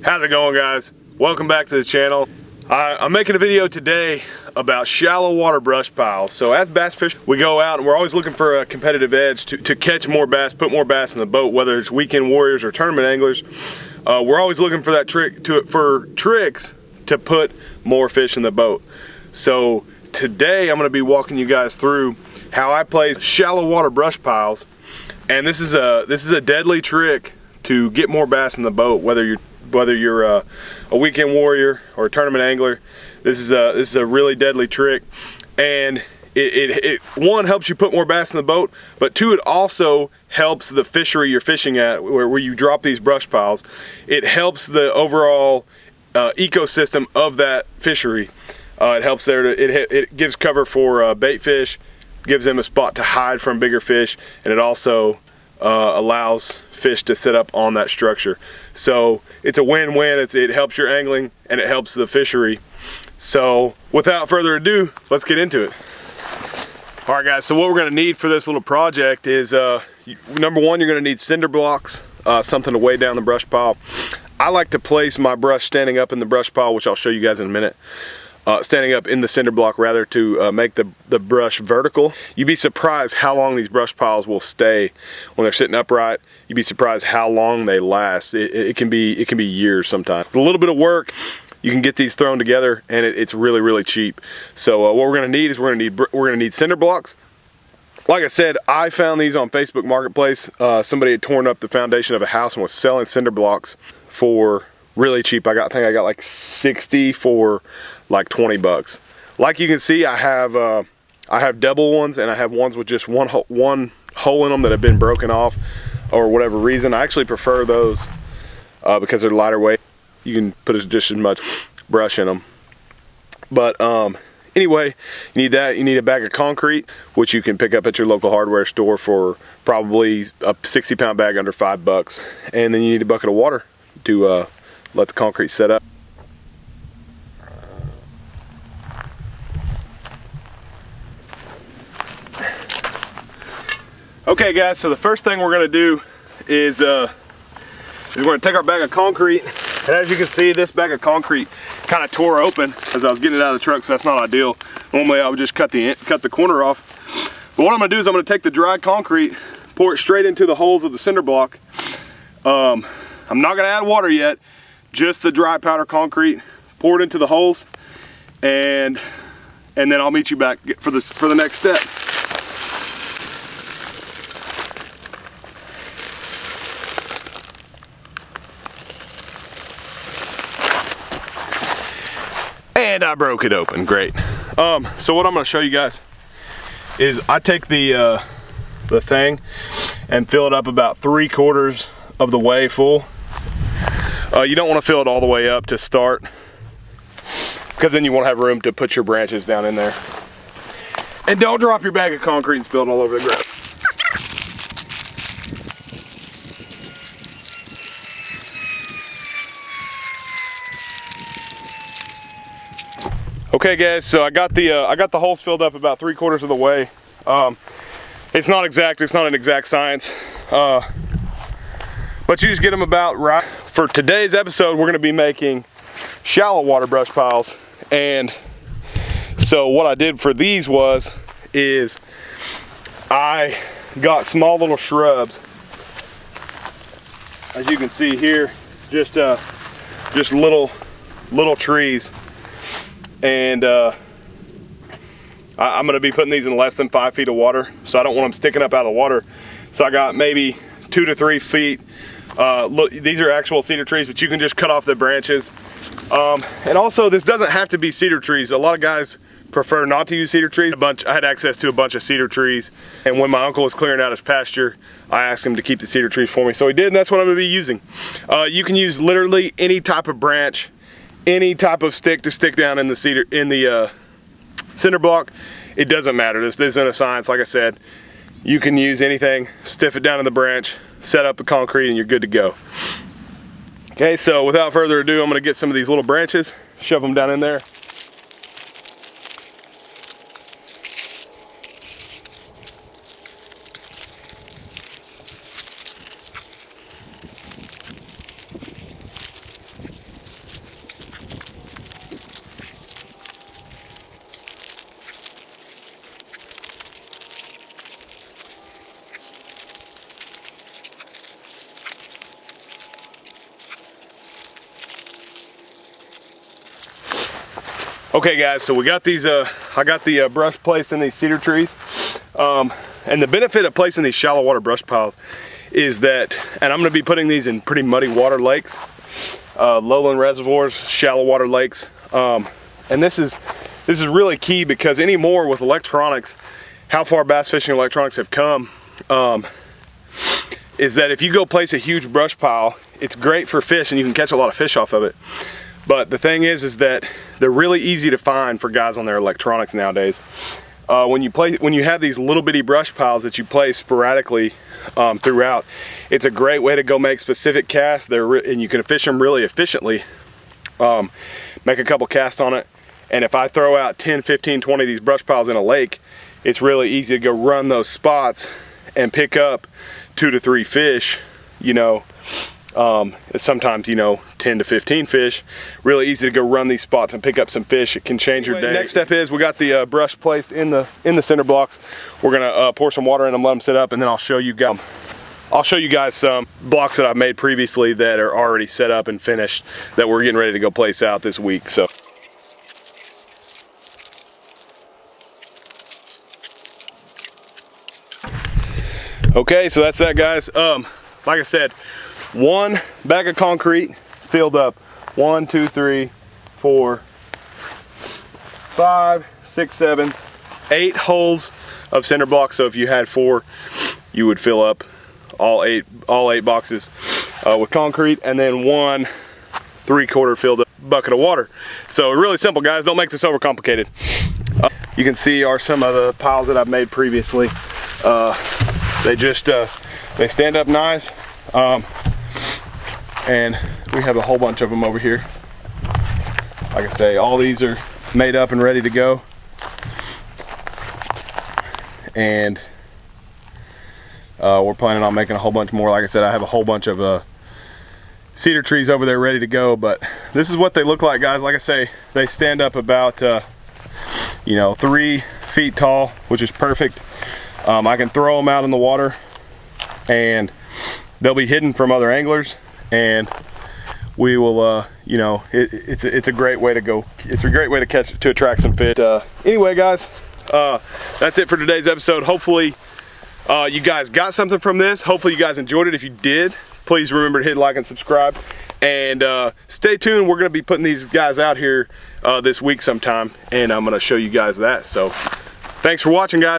How's it going, guys? Welcome back to the channel. I'm making a video today about shallow water brush piles. So as bass fish, we go out and we're always looking for a competitive edge to catch more bass, put more bass in the boat, whether it's weekend warriors or tournament anglers. We're always looking for that tricks to put more fish in the boat. So today I'm going to be walking you guys through how I place shallow water brush piles, and this is a deadly trick to get more bass in the boat, whether you're a weekend warrior or a tournament angler. This is a really deadly trick, and it one, helps you put more bass in the boat, but two, it also helps the fishery you're fishing at, where you drop these brush piles. It helps the overall ecosystem of that fishery. It helps there it gives cover for bait fish, gives them a spot to hide from bigger fish, and it also allows fish to sit up on that structure. So it's a win-win. It helps your angling and it helps the fishery. So without further ado, let's get into it. All right, guys, so what we're going to need for this little project is number one, you're going to need cinder blocks, something to weigh down the brush pile. I like to place my brush standing up in the brush pile, which I'll show you guys in a minute. Standing up in the cinder block, rather, to make the brush vertical. You'd be surprised how long these brush piles will stay when they're sitting upright. You'd be surprised how long they last. It can be years sometimes. With a little bit of work, you can get these thrown together, and it's really cheap. So what we're going to need is we're going to need cinder blocks. Like I said, I found these on Facebook Marketplace. Somebody had torn up the foundation of a house and was selling cinder blocks for really cheap. I think I got like 60 for like 20 bucks. Like you can see, I have double ones, and I have ones with just one hole in them that have been broken off or whatever reason. I actually prefer those because they're lighter weight. You can put just as much brush in them. But anyway, you need that. You need a bag of concrete, which you can pick up at your local hardware store for probably a 60-pound bag under $5. And then you need a bucket of water to let the concrete set up. Okay, guys, so the first thing we're going to do is we're going to take our bag of concrete, and as you can see, this bag of concrete kind of tore open as I was getting it out of the truck, so that's not ideal. Normally I would just cut the corner off. But what I'm going to do is I'm going to take the dry concrete, pour it straight into the holes of the cinder block. I'm not going to add water yet, just the dry powder concrete, pour it into the holes, and then I'll meet you back for the next step. And I broke it open. Great. So what I'm going to show you guys is I take the thing and fill it up about 3/4 of the way full. You don't want to fill it all the way up to start, because then you won't have room to put your branches down in there. And don't drop your bag of concrete and spill it all over the ground. Okay, guys, so I got the holes filled up about 3/4 of the way. It's not exact. It's not an exact science, but you just get them about right. For today's episode, we're going to be making shallow water brush piles, and so what I did for these is I got small little shrubs, as you can see here, just little trees. And I'm going to be putting these in less than 5 feet of water, so I don't want them sticking up out of the water. So I got maybe 2 to 3 feet. Look, these are actual cedar trees, but you can just cut off the branches. And also, this doesn't have to be cedar trees. A lot of guys prefer not to use cedar trees. I had access to a bunch of cedar trees, and when my uncle was clearing out his pasture, I asked him to keep the cedar trees for me, so he did, and that's what I'm going to be using. You can use literally any type of branch, any type of stick to stick down in the cinder block. It doesn't matter. This isn't a science. Like I said, you can use anything, stiff it down in the branch, set up the concrete, and you're good to go. Okay, so without further ado, I'm going to get some of these little branches, shove them down in there. Okay guys, so we got these, I got the brush placed in these cedar trees. And the benefit of placing these shallow water brush piles is that, and I'm gonna be putting these in pretty muddy water lakes, lowland reservoirs, shallow water lakes. And this is really key because anymore with electronics, how far bass fishing electronics have come, is that if you go place a huge brush pile, it's great for fish and you can catch a lot of fish off of it. But the thing is that they're really easy to find for guys on their electronics nowadays. When you have these little bitty brush piles that you place sporadically throughout, it's a great way to go make specific casts. And you can fish them really efficiently. Make a couple casts on it, and if I throw out 10, 15, 20 of these brush piles in a lake, it's really easy to go run those spots and pick up 2 to 3 fish, you know. Sometimes, you know, 10 to 15 fish. Really easy to go run these spots and pick up some fish. It can change your day. Next step is we got the brush placed in the cinder blocks. We're gonna pour some water in them, let them sit up, and then I'll show you guys some blocks that I've made previously that are already set up and finished that we're getting ready to go place out this week. So. Okay, so that's that, guys. Like I said, 1 bag of concrete filled up 1, 2, 3, 4, 5, 6, 7, 8 holes of cinder blocks. So if you had 4, you would fill up all eight boxes with concrete, and then 1 3/4 filled up bucket of water. So really simple, guys. Don't make this overcomplicated. You can see are some of the piles that I've made previously. They stand up nice. And we have a whole bunch of them over here. Like I say, all these are made up and ready to go. And we're planning on making a whole bunch more. Like I said, I have a whole bunch of cedar trees over there ready to go, but this is what they look like, guys. Like I say, they stand up about you know, 3 feet tall, which is perfect. I can throw them out in the water and they'll be hidden from other anglers, and we will you know, it's a great way to go. It's a great way to attract some fish. Anyway, guys, that's it for today's episode. Hopefully you guys got something from this. Hopefully you guys enjoyed it. If you did, please remember to hit like and subscribe, and stay tuned. We're gonna be putting these guys out here this week sometime, and I'm gonna show you guys that. So thanks for watching, guys.